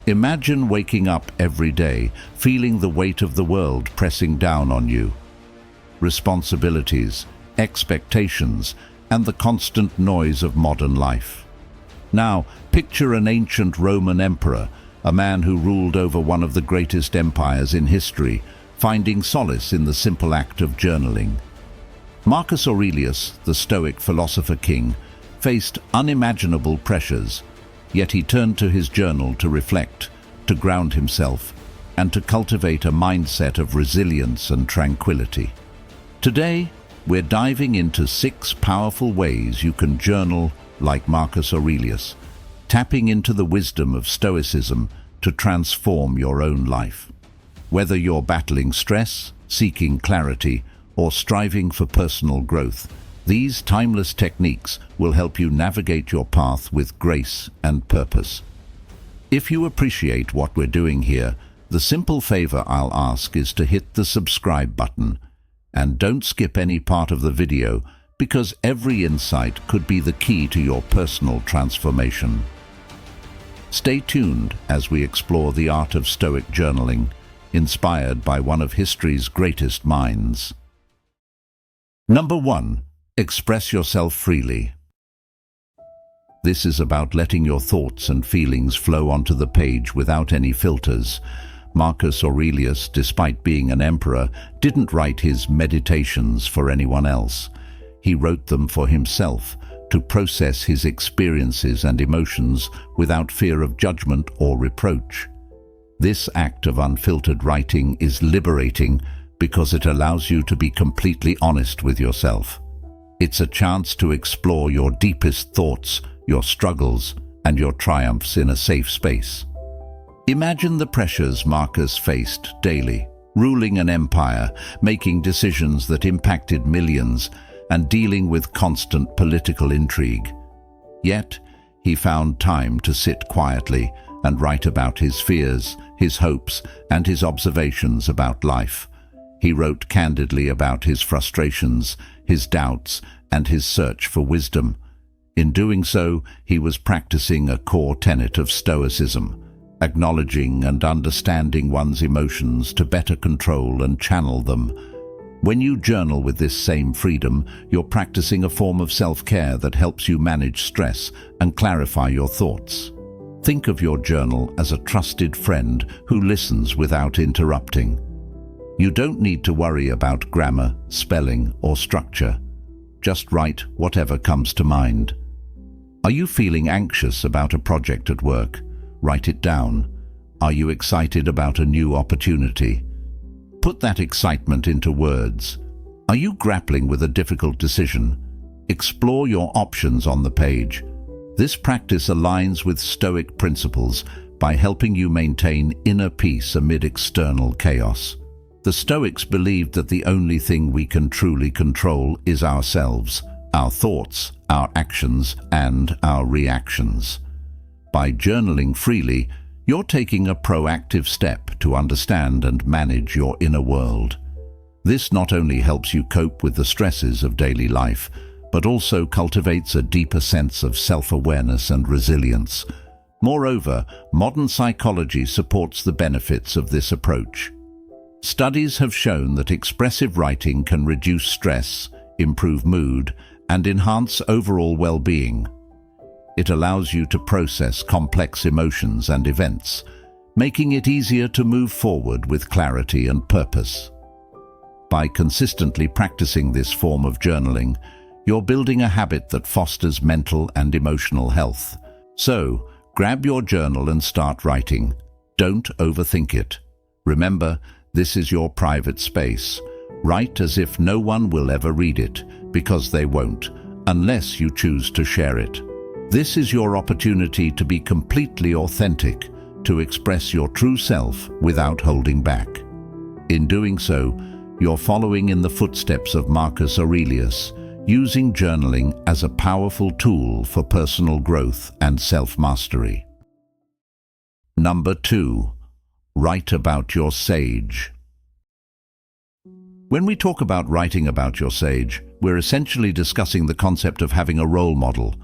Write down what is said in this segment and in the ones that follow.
Imagine waking up every day, feeling the weight of the world pressing down on you. Responsibilities, expectations, and the constant noise of modern life. Now, picture an ancient Roman emperor, a man who ruled over one of the greatest empires in history, finding solace in the simple act of journaling. Marcus Aurelius, the Stoic philosopher king, faced unimaginable pressures, yet he turned to his journal to reflect, to ground himself, and to cultivate a mindset of resilience and tranquility. Today, we're diving into 6 powerful ways you can journal like Marcus Aurelius, tapping into the wisdom of Stoicism to transform your own life. Whether you're battling stress, seeking clarity, or striving for personal growth, these timeless techniques will help you navigate your path with grace and purpose. If you appreciate what we're doing here, the simple favor I'll ask is to hit the subscribe button. And don't skip any part of the video, because every insight could be the key to your personal transformation. Stay tuned as we explore the art of Stoic journaling, inspired by one of history's greatest minds. Number 1. Express yourself freely. This is about letting your thoughts and feelings flow onto the page without any filters. Marcus Aurelius, despite being an emperor, didn't write his meditations for anyone else. He wrote them for himself, to process his experiences and emotions without fear of judgment or reproach. This act of unfiltered writing is liberating because it allows you to be completely honest with yourself. It's a chance to explore your deepest thoughts, your struggles, and your triumphs in a safe space. Imagine the pressures Marcus faced daily, ruling an empire, making decisions that impacted millions, and dealing with constant political intrigue. Yet, he found time to sit quietly and write about his fears, his hopes, and his observations about life. He wrote candidly about his frustrations, his doubts, and his search for wisdom. In doing so, he was practicing a core tenet of Stoicism, acknowledging and understanding one's emotions to better control and channel them. When you journal with this same freedom, you're practicing a form of self-care that helps you manage stress and clarify your thoughts. Think of your journal as a trusted friend who listens without interrupting. You don't need to worry about grammar, spelling, or structure. Just write whatever comes to mind. Are you feeling anxious about a project at work? Write it down. Are you excited about a new opportunity? Put that excitement into words. Are you grappling with a difficult decision? Explore your options on the page. This practice aligns with Stoic principles by helping you maintain inner peace amid external chaos. The Stoics believed that the only thing we can truly control is ourselves, our thoughts, our actions, and our reactions. By journaling freely, you're taking a proactive step to understand and manage your inner world. This not only helps you cope with the stresses of daily life, but also cultivates a deeper sense of self-awareness and resilience. Moreover, modern psychology supports the benefits of this approach. Studies have shown that expressive writing can reduce stress, improve mood, and enhance overall well-being. It allows you to process complex emotions and events, making it easier to move forward with clarity and purpose. By consistently practicing this form of journaling, you're building a habit that fosters mental and emotional health. So, grab your journal and start writing. Don't overthink it. Remember, this is your private space. Write as if no one will ever read it, because they won't, unless you choose to share it. This is your opportunity to be completely authentic, to express your true self without holding back. In doing so, you're following in the footsteps of Marcus Aurelius, using journaling as a powerful tool for personal growth and self-mastery. Number 2. Write about your sage. When we talk about writing about your sage, we're essentially discussing the concept of having a role model,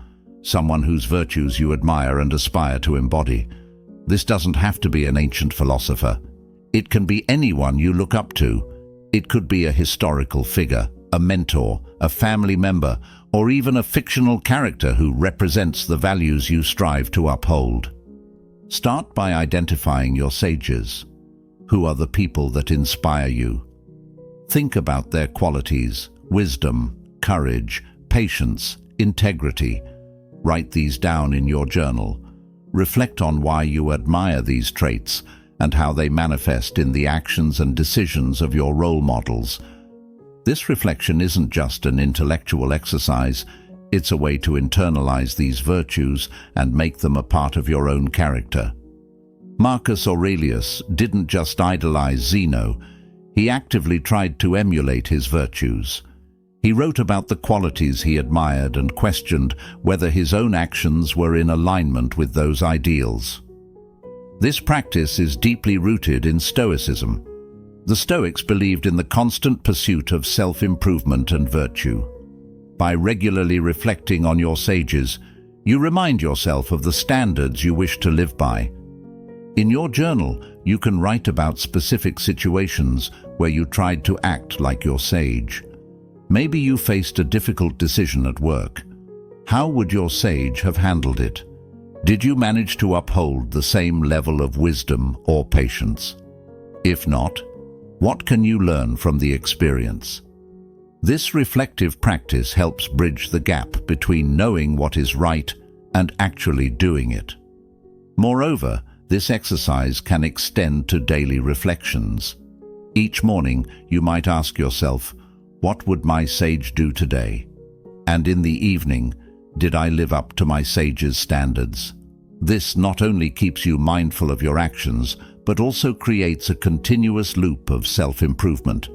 someone whose virtues you admire and aspire to embody. This doesn't have to be an ancient philosopher. It can be anyone you look up to. It could be a historical figure, a mentor, a family member, or even a fictional character who represents the values you strive to uphold. Start by identifying your sages. Who are the people that inspire you? Think about their qualities: wisdom, courage, patience, integrity. Write these down in your journal. Reflect on why you admire these traits and how they manifest in the actions and decisions of your role models. This reflection isn't just an intellectual exercise, it's a way to internalize these virtues and make them a part of your own character. Marcus Aurelius didn't just idolize Zeno, he actively tried to emulate his virtues. He wrote about the qualities he admired and questioned whether his own actions were in alignment with those ideals. This practice is deeply rooted in Stoicism. The Stoics believed in the constant pursuit of self-improvement and virtue. By regularly reflecting on your sages, you remind yourself of the standards you wish to live by. In your journal, you can write about specific situations where you tried to act like your sage. Maybe you faced a difficult decision at work. How would your sage have handled it? Did you manage to uphold the same level of wisdom or patience? If not, what can you learn from the experience? This reflective practice helps bridge the gap between knowing what is right and actually doing it. Moreover, this exercise can extend to daily reflections. Each morning, you might ask yourself, what would my sage do today? And in the evening, did I live up to my sage's standards? This not only keeps you mindful of your actions, but also creates a continuous loop of self-improvement.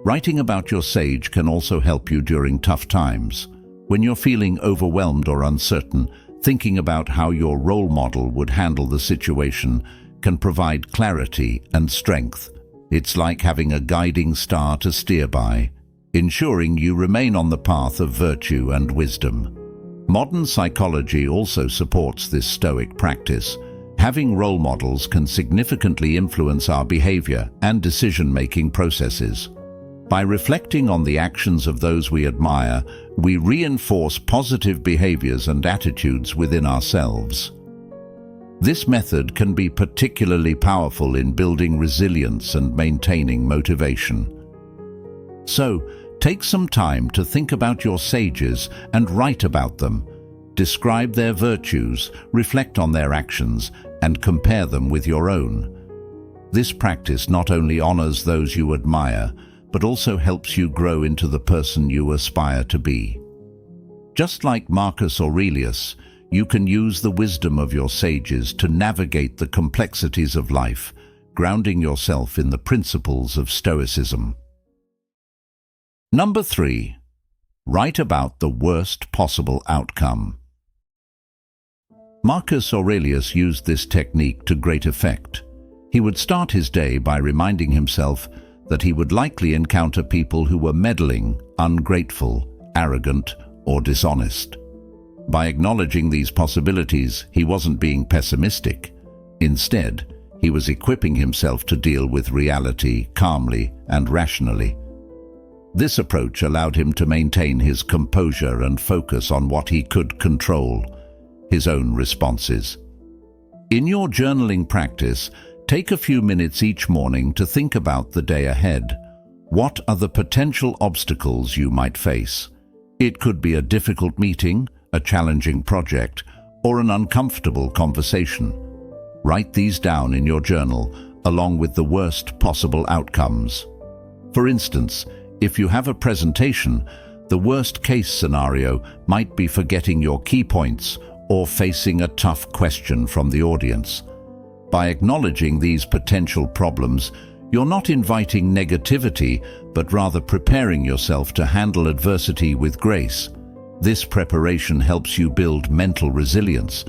Writing about your sage can also help you during tough times. When you're feeling overwhelmed or uncertain, thinking about how your role model would handle the situation can provide clarity and strength. It's like having a guiding star to steer by, ensuring you remain on the path of virtue and wisdom. Modern psychology also supports this Stoic practice. Having role models can significantly influence our behavior and decision-making processes. By reflecting on the actions of those we admire, we reinforce positive behaviors and attitudes within ourselves. This method can be particularly powerful in building resilience and maintaining motivation. So, take some time to think about your sages and write about them. Describe their virtues, reflect on their actions, and compare them with your own. This practice not only honors those you admire, but also helps you grow into the person you aspire to be. Just like Marcus Aurelius, you can use the wisdom of your sages to navigate the complexities of life, grounding yourself in the principles of Stoicism. Number 3. Write about the worst possible outcome. Marcus Aurelius used this technique to great effect. He would start his day by reminding himself that he would likely encounter people who were meddling, ungrateful, arrogant, or dishonest. By acknowledging these possibilities, he wasn't being pessimistic. Instead, he was equipping himself to deal with reality calmly and rationally. This approach allowed him to maintain his composure and focus on what he could control, his own responses. In your journaling practice, take a few minutes each morning to think about the day ahead. What are the potential obstacles you might face? It could be a difficult meeting, a challenging project, or an uncomfortable conversation. Write these down in your journal, along with the worst possible outcomes. For instance, if you have a presentation, the worst-case scenario might be forgetting your key points or facing a tough question from the audience. By acknowledging these potential problems, you're not inviting negativity, but rather preparing yourself to handle adversity with grace. This preparation helps you build mental resilience.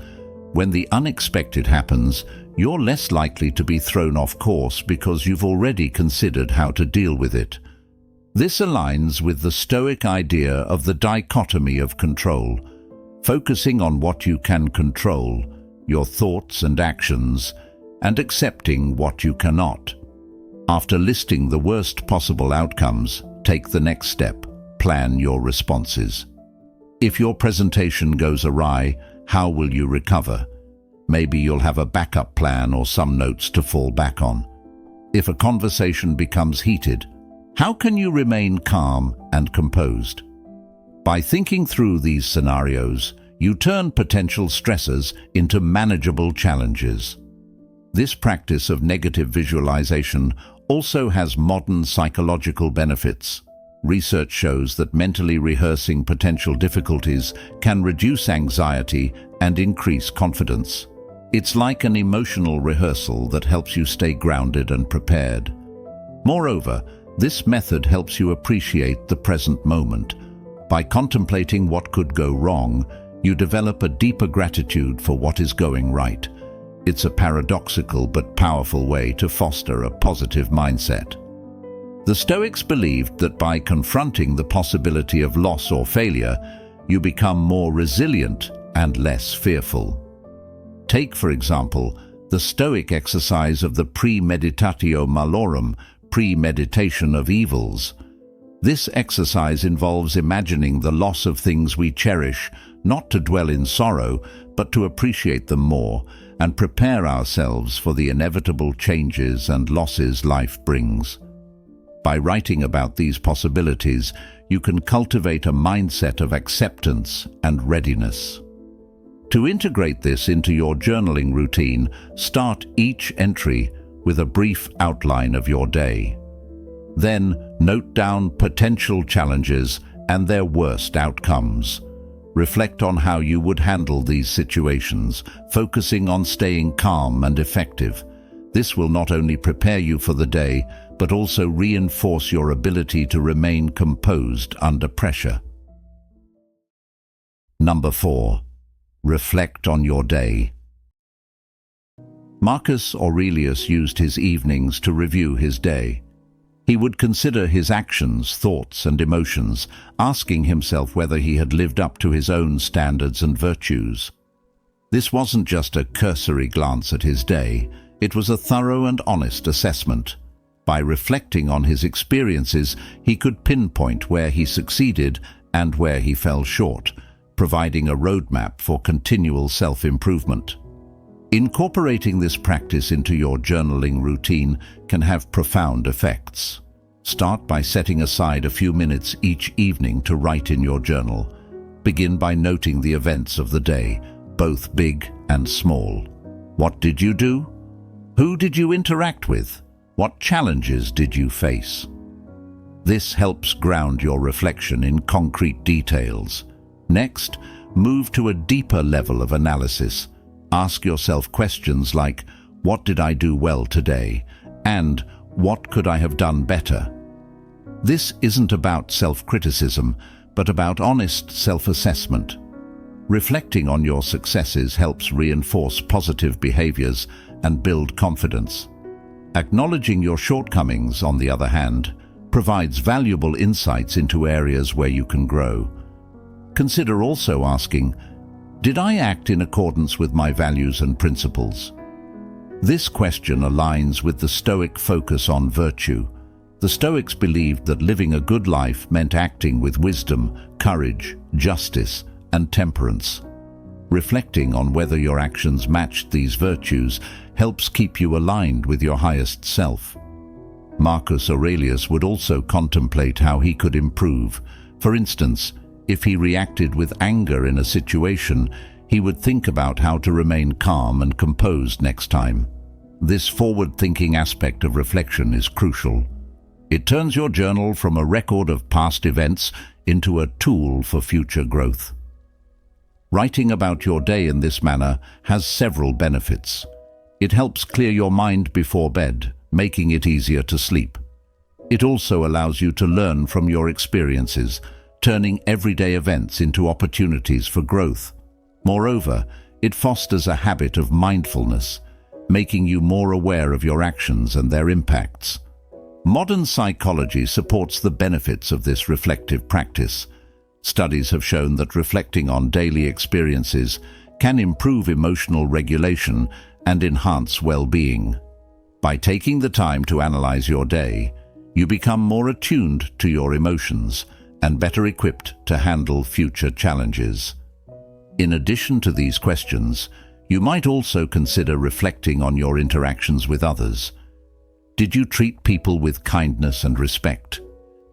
When the unexpected happens, you're less likely to be thrown off course because you've already considered how to deal with it. This aligns with the Stoic idea of the dichotomy of control. Focusing on what you can control, your thoughts and actions, and accepting what you cannot. After listing the worst possible outcomes, take the next step. Plan your responses. If your presentation goes awry, how will you recover? Maybe you'll have a backup plan or some notes to fall back on. If a conversation becomes heated, how can you remain calm and composed? By thinking through these scenarios, you turn potential stressors into manageable challenges. This practice of negative visualization also has modern psychological benefits. Research shows that mentally rehearsing potential difficulties can reduce anxiety and increase confidence. It's like an emotional rehearsal that helps you stay grounded and prepared. Moreover, this method helps you appreciate the present moment. By contemplating what could go wrong, you develop a deeper gratitude for what is going right. It's a paradoxical but powerful way to foster a positive mindset. The Stoics believed that by confronting the possibility of loss or failure, you become more resilient and less fearful. Take, for example, the Stoic exercise of the premeditatio malorum, premeditation of evils. This exercise involves imagining the loss of things we cherish, not to dwell in sorrow, but to appreciate them more and prepare ourselves for the inevitable changes and losses life brings. By writing about these possibilities, you can cultivate a mindset of acceptance and readiness. To integrate this into your journaling routine, start each entry with a brief outline of your day. Then, note down potential challenges and their worst outcomes. Reflect on how you would handle these situations, focusing on staying calm and effective. This will not only prepare you for the day, but also reinforce your ability to remain composed under pressure. Number 4. Reflect on your day. Marcus Aurelius used his evenings to review his day. He would consider his actions, thoughts, and emotions, asking himself whether he had lived up to his own standards and virtues. This wasn't just a cursory glance at his day, it was a thorough and honest assessment. By reflecting on his experiences, he could pinpoint where he succeeded and where he fell short, providing a roadmap for continual self-improvement. Incorporating this practice into your journaling routine can have profound effects. Start by setting aside a few minutes each evening to write in your journal. Begin by noting the events of the day, both big and small. What did you do? Who did you interact with? What challenges did you face? This helps ground your reflection in concrete details. Next, move to a deeper level of analysis. Ask yourself questions like, what did I do well today? And what could I have done better? This isn't about self-criticism, but about honest self-assessment. Reflecting on your successes helps reinforce positive behaviors and build confidence. Acknowledging your shortcomings, on the other hand, provides valuable insights into areas where you can grow. Consider also asking, did I act in accordance with my values and principles? This question aligns with the Stoic focus on virtue. The Stoics believed that living a good life meant acting with wisdom, courage, justice, and temperance. Reflecting on whether your actions matched these virtues helps keep you aligned with your highest self. Marcus Aurelius would also contemplate how he could improve. For instance, if he reacted with anger in a situation, he would think about how to remain calm and composed next time. This forward-thinking aspect of reflection is crucial. It turns your journal from a record of past events into a tool for future growth. Writing about your day in this manner has several benefits. It helps clear your mind before bed, making it easier to sleep. It also allows you to learn from your experiences, turning everyday events into opportunities for growth. Moreover, it fosters a habit of mindfulness, making you more aware of your actions and their impacts. Modern psychology supports the benefits of this reflective practice. Studies have shown that reflecting on daily experiences can improve emotional regulation and enhance well-being. By taking the time to analyze your day, you become more attuned to your emotions and better equipped to handle future challenges. In addition to these questions, you might also consider reflecting on your interactions with others. Did you treat people with kindness and respect?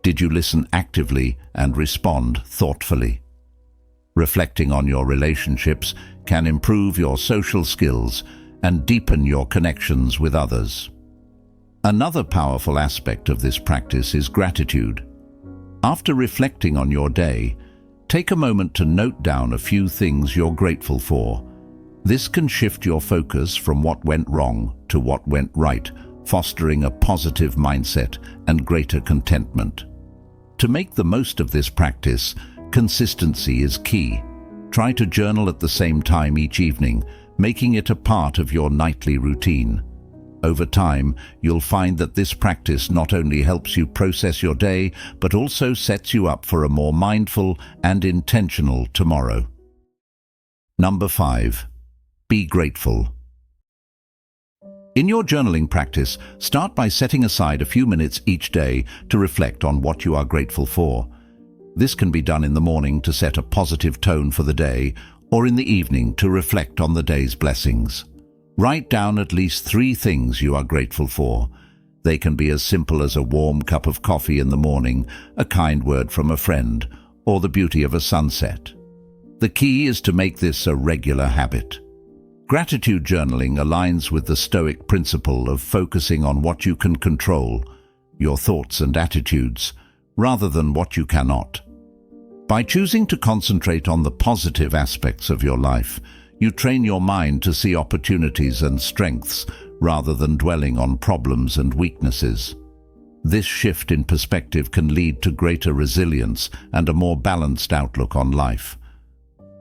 Did you listen actively and respond thoughtfully? Reflecting on your relationships can improve your social skills and deepen your connections with others. Another powerful aspect of this practice is gratitude. After reflecting on your day, take a moment to note down a few things you're grateful for. This can shift your focus from what went wrong to what went right, fostering a positive mindset and greater contentment. To make the most of this practice, consistency is key. Try to journal at the same time each evening, making it a part of your nightly routine. Over time, you'll find that this practice not only helps you process your day, but also sets you up for a more mindful and intentional tomorrow. Number 5. Be grateful. In your journaling practice, start by setting aside a few minutes each day to reflect on what you are grateful for. This can be done in the morning to set a positive tone for the day, or in the evening to reflect on the day's blessings. Write down at least 3 things you are grateful for. They can be as simple as a warm cup of coffee in the morning, a kind word from a friend, or the beauty of a sunset. The key is to make this a regular habit. Gratitude journaling aligns with the Stoic principle of focusing on what you can control, your thoughts and attitudes, rather than what you cannot. By choosing to concentrate on the positive aspects of your life, you train your mind to see opportunities and strengths rather than dwelling on problems and weaknesses. This shift in perspective can lead to greater resilience and a more balanced outlook on life.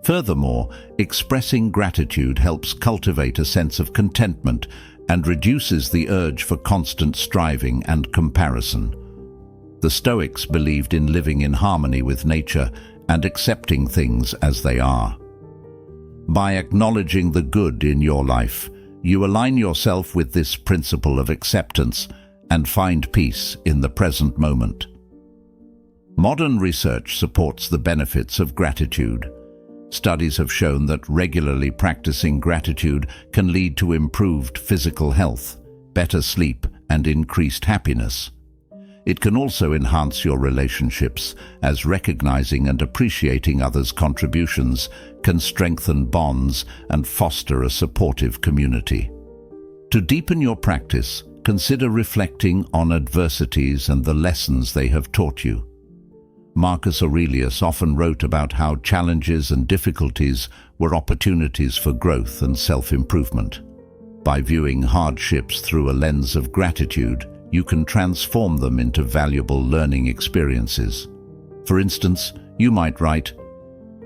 Furthermore, expressing gratitude helps cultivate a sense of contentment and reduces the urge for constant striving and comparison. The Stoics believed in living in harmony with nature and accepting things as they are. By acknowledging the good in your life, you align yourself with this principle of acceptance and find peace in the present moment. Modern research supports the benefits of gratitude. Studies have shown that regularly practicing gratitude can lead to improved physical health, better sleep, and increased happiness. It can also enhance your relationships, as recognizing and appreciating others' contributions can strengthen bonds and foster a supportive community. To deepen your practice, consider reflecting on adversities and the lessons they have taught you. Marcus Aurelius often wrote about how challenges and difficulties were opportunities for growth and self-improvement. By viewing hardships through a lens of gratitude, you can transform them into valuable learning experiences. For instance, you might write,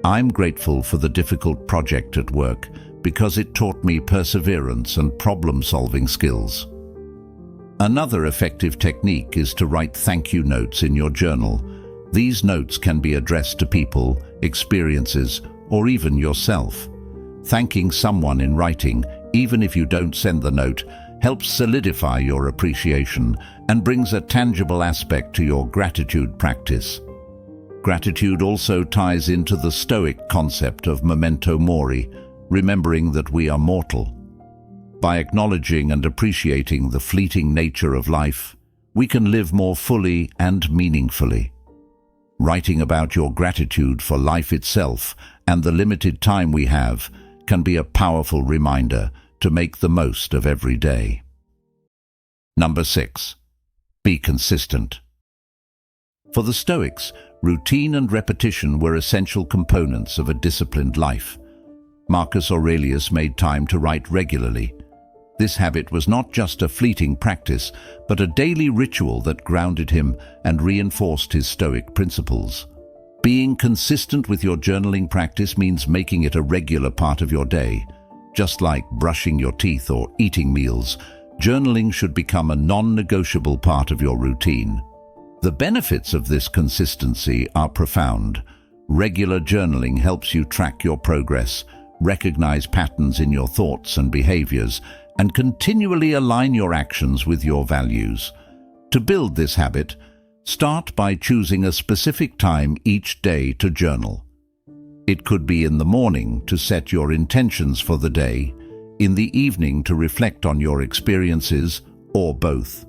"I'm grateful for the difficult project at work because it taught me perseverance and problem-solving skills." Another effective technique is to write thank you notes in your journal. These notes can be addressed to people, experiences, or even yourself. Thanking someone in writing, even if you don't send the note, helps solidify your appreciation and brings a tangible aspect to your gratitude practice. Gratitude also ties into the Stoic concept of memento mori, remembering that we are mortal. By acknowledging and appreciating the fleeting nature of life, we can live more fully and meaningfully. Writing about your gratitude for life itself and the limited time we have can be a powerful reminder to make the most of every day. Number 6. Be consistent. For the Stoics, routine and repetition were essential components of a disciplined life. Marcus Aurelius made time to write regularly. This habit was not just a fleeting practice, but a daily ritual that grounded him and reinforced his Stoic principles. Being consistent with your journaling practice means making it a regular part of your day. Just like brushing your teeth or eating meals, journaling should become a non-negotiable part of your routine. The benefits of this consistency are profound. Regular journaling helps you track your progress, recognize patterns in your thoughts and behaviors, and continually align your actions with your values. To build this habit, start by choosing a specific time each day to journal. It could be in the morning to set your intentions for the day, in the evening to reflect on your experiences, or both.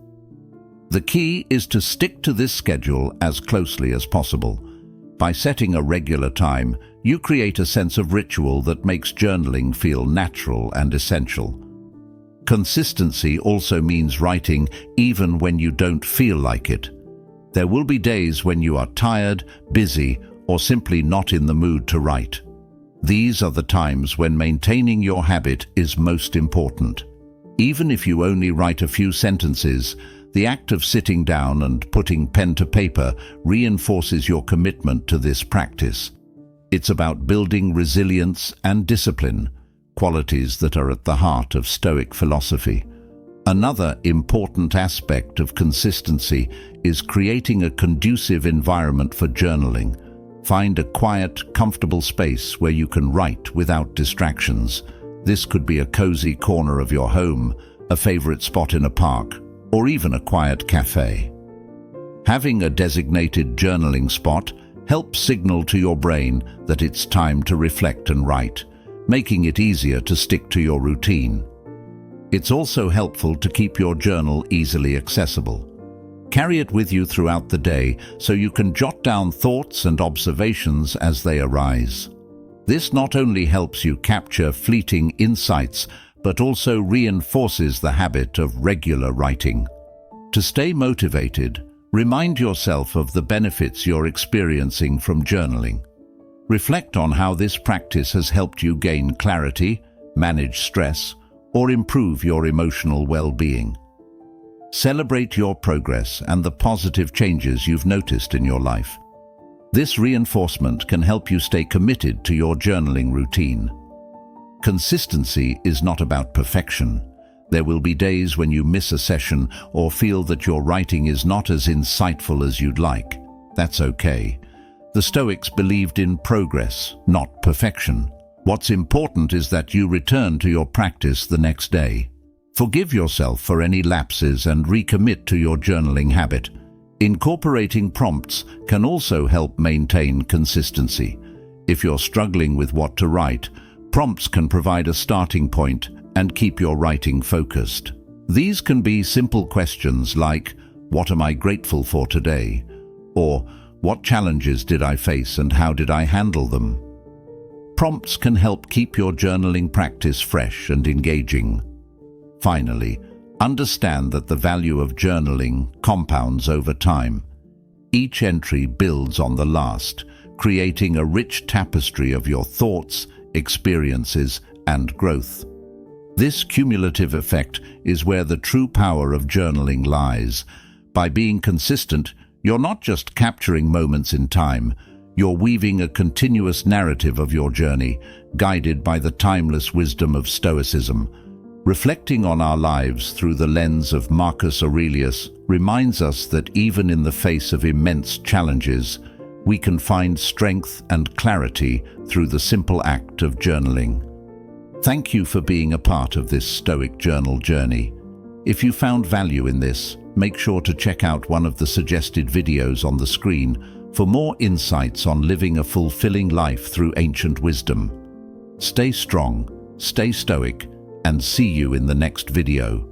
The key is to stick to this schedule as closely as possible. By setting a regular time, you create a sense of ritual that makes journaling feel natural and essential. Consistency also means writing even when you don't feel like it. There will be days when you are tired, busy, or simply not in the mood to write. These are the times when maintaining your habit is most important. Even if you only write a few sentences, the act of sitting down and putting pen to paper reinforces your commitment to this practice. It's about building resilience and discipline, qualities that are at the heart of Stoic philosophy. Another important aspect of consistency is creating a conducive environment for journaling. Find a quiet, comfortable space where you can write without distractions. This could be a cozy corner of your home, a favorite spot in a park, or even a quiet cafe. Having a designated journaling spot helps signal to your brain that it's time to reflect and write, making it easier to stick to your routine. It's also helpful to keep your journal easily accessible. Carry it with you throughout the day so you can jot down thoughts and observations as they arise. This not only helps you capture fleeting insights, but also reinforces the habit of regular writing. To stay motivated, remind yourself of the benefits you're experiencing from journaling. Reflect on how this practice has helped you gain clarity, manage stress, or improve your emotional well-being. Celebrate your progress and the positive changes you've noticed in your life. This reinforcement can help you stay committed to your journaling routine. Consistency is not about perfection. There will be days when you miss a session or feel that your writing is not as insightful as you'd like. That's okay. The Stoics believed in progress, not perfection. What's important is that you return to your practice the next day. Forgive yourself for any lapses and recommit to your journaling habit. Incorporating prompts can also help maintain consistency. If you're struggling with what to write, prompts can provide a starting point and keep your writing focused. These can be simple questions like, "What am I grateful for today?" or "What challenges did I face and how did I handle them?" Prompts can help keep your journaling practice fresh and engaging. Finally, understand that the value of journaling compounds over time. Each entry builds on the last, creating a rich tapestry of your thoughts, experiences, and growth. This cumulative effect is where the true power of journaling lies. By being consistent, you're not just capturing moments in time, you're weaving a continuous narrative of your journey, guided by the timeless wisdom of Stoicism. Reflecting on our lives through the lens of Marcus Aurelius reminds us that even in the face of immense challenges, we can find strength and clarity through the simple act of journaling. Thank you for being a part of this Stoic journal journey. If you found value in this, make sure to check out one of the suggested videos on the screen for more insights on living a fulfilling life through ancient wisdom. Stay strong, stay stoic, and see you in the next video.